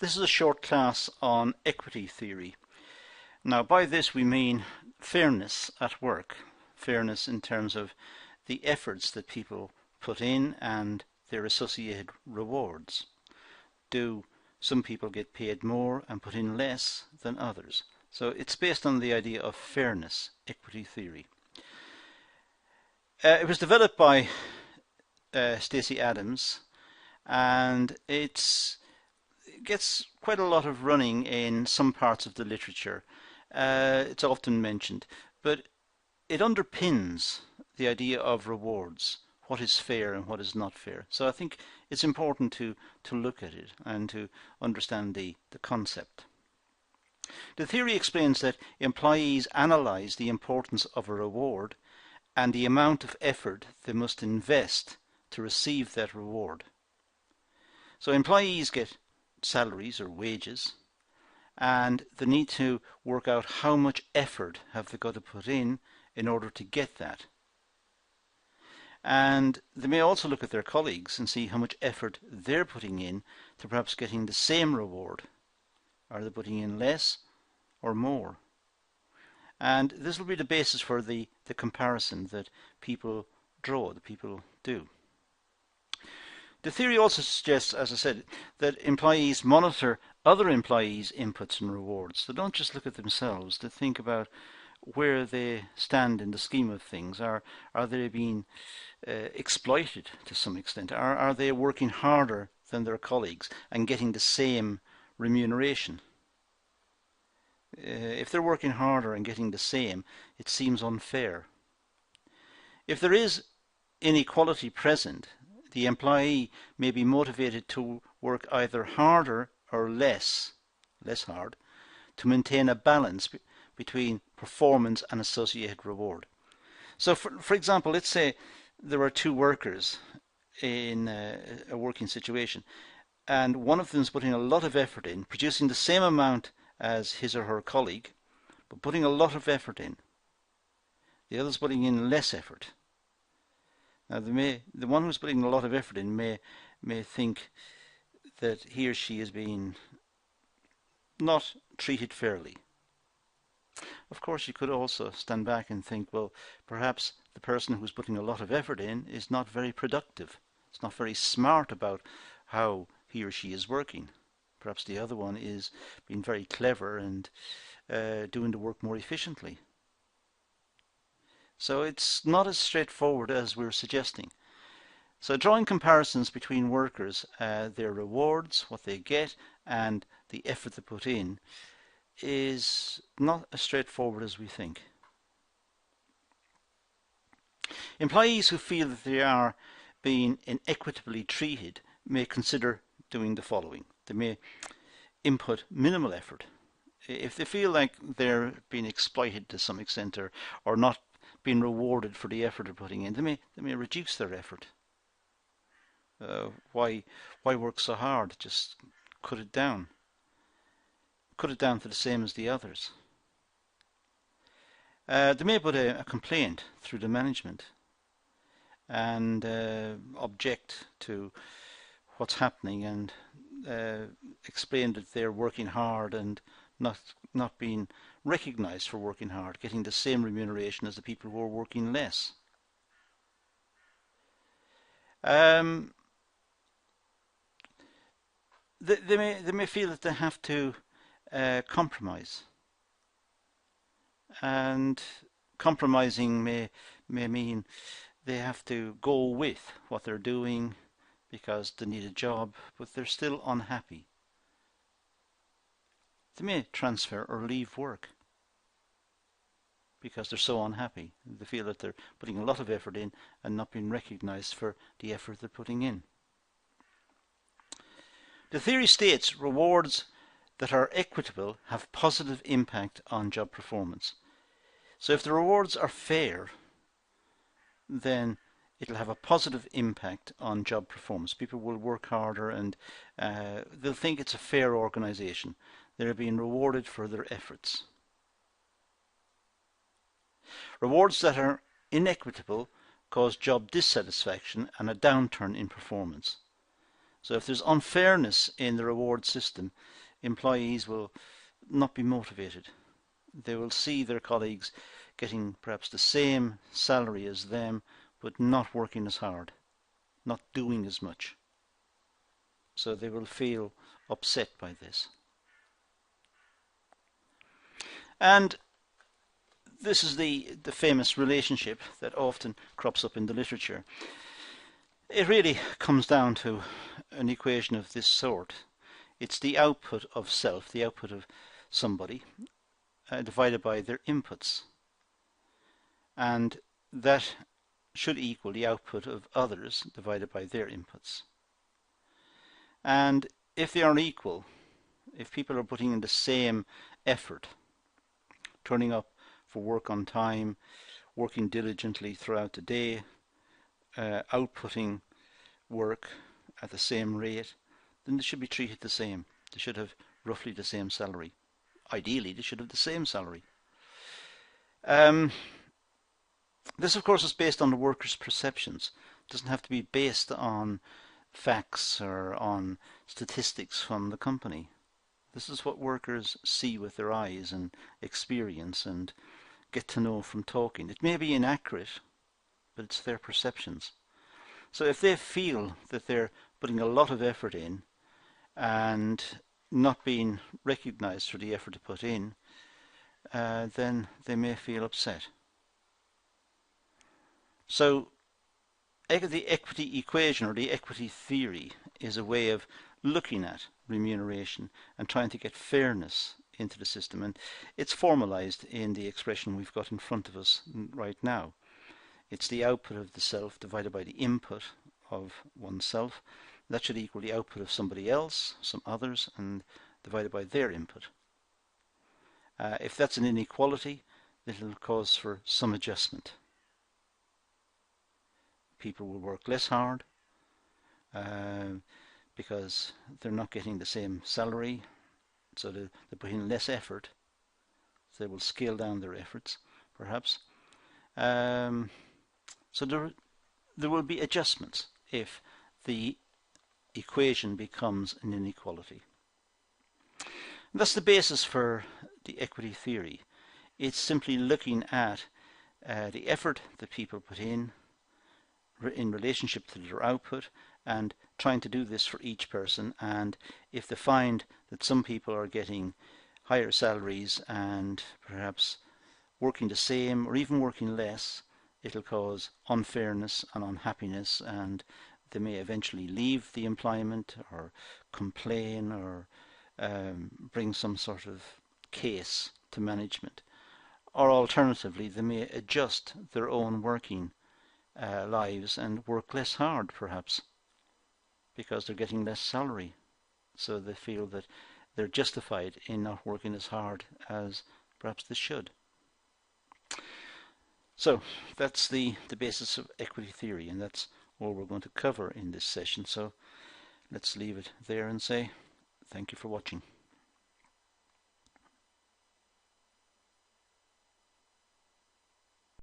This is a short class on equity theory. Now, by this we mean fairness at work, fairness in terms of the efforts that people put in and their associated rewards. Do some people get paid more and put in less than others? So it's based on the idea of fairness, equity theory. It was developed by Stacey Adams, and it gets quite a lot of running in some parts of the literature. It's often mentioned, but it underpins the idea of rewards, what is fair and what is not fair. So I think it's important to look at it and to understand the concept. The theory explains that employees analyze the importance of a reward and the amount of effort they must invest to receive that reward. So employees get salaries or wages, and they need to work out how much effort have they got to put in order to get that. And they may also look at their colleagues and see how much effort they're putting in to perhaps getting the same reward. Are they putting in less or more? And this will be the basis for the comparison that people draw, that people do. The theory also suggests, as I said, that employees monitor other employees' inputs and rewards. They don't just look at themselves, they think about where they stand in the scheme of things. Are they being exploited to some extent? Are they working harder than their colleagues and getting the same remuneration? If they're working harder and getting the same, it seems unfair. If there is inequality present, the employee may be motivated to work either harder or less hard to maintain a balance between performance and associated reward. So for example, let's say there are two workers in a working situation, and one of them is putting a lot of effort in, producing the same amount as his or her colleague, but putting a lot of effort in. The other is putting in less effort. Now the one who's putting a lot of effort in may think that he or she is being not treated fairly. Of course, you could also stand back and think, well, perhaps the person who's putting a lot of effort in is not very productive. It's not very smart about how he or she is working. Perhaps the other one is being very clever and doing the work more efficiently. So it's not as straightforward as we're suggesting. So drawing comparisons between workers, their rewards, what they get, and the effort they put in is not as straightforward as we think. Employees who feel that they are being inequitably treated may consider doing the following. They may input minimal effort. If they feel like they're being exploited to some extent or not being rewarded for the effort they're putting in, they may reduce their effort. Why work so hard? Just cut it down. Cut it down to the same as the others. They may put a complaint through the management and object to what's happening and explain that they're working hard and not being recognized for working hard, getting the same remuneration as the people who are working less. They may feel that they have to compromise, and compromising may mean they have to go with what they're doing because they need a job, but they're still unhappy. They may transfer or leave work because they're so unhappy. They feel that they're putting a lot of effort in and not being recognized for the effort they're putting in. The theory states rewards that are equitable have positive impact on job performance. So if the rewards are fair, then it'll have a positive impact on job performance. People will work harder and they'll think it's a fair organization. They're being rewarded for their efforts. Rewards that are inequitable cause job dissatisfaction and a downturn in performance. So if there's unfairness in the reward system, employees will not be motivated. They will see their colleagues getting perhaps the same salary as them, but not working as hard, not doing as much. So they will feel upset by this. And this is the famous relationship that often crops up in the literature. It really comes down to an equation of this sort. It's the output of self, the output of somebody, divided by their inputs. And that should equal the output of others divided by their inputs. And if they aren't equal, if people are putting in the same effort, turning up for work on time, working diligently throughout the day, outputting work at the same rate, then they should be treated the same. They should have roughly the same salary. Ideally, they should have the same salary. This, of course, is based on the workers' perceptions. It doesn't have to be based on facts or on statistics from the company. This is what workers see with their eyes and experience and get to know from talking. It may be inaccurate, but it's their perceptions. So if they feel that they're putting a lot of effort in and not being recognized for the effort to put in, then they may feel upset. So the equity equation or the equity theory is a way of looking at remuneration and trying to get fairness into the system, and it's formalized in the expression we've got in front of us right now. It's the output of the self divided by the input of oneself. That should equal the output of somebody else, some others, and divided by their input. If that's an inequality, it'll cause for some adjustment. People will work less hard because they're not getting the same salary, so they're putting in less effort. So they will scale down their efforts, perhaps. So there will be adjustments if the equation becomes an inequality. And that's the basis for the equity theory. It's simply looking at the effort that people put in relationship to their output and trying to do this for each person, and if they find that some people are getting higher salaries and perhaps working the same or even working less, it'll cause unfairness and unhappiness, and they may eventually leave the employment or complain or bring some sort of case to management, or alternatively they may adjust their own working lives and work less hard perhaps because they're getting less salary, so they feel that they're justified in not working as hard as perhaps they should. So that's the basis of equity theory, and that's all we're going to cover in this session. So let's leave it there and say thank you for watching.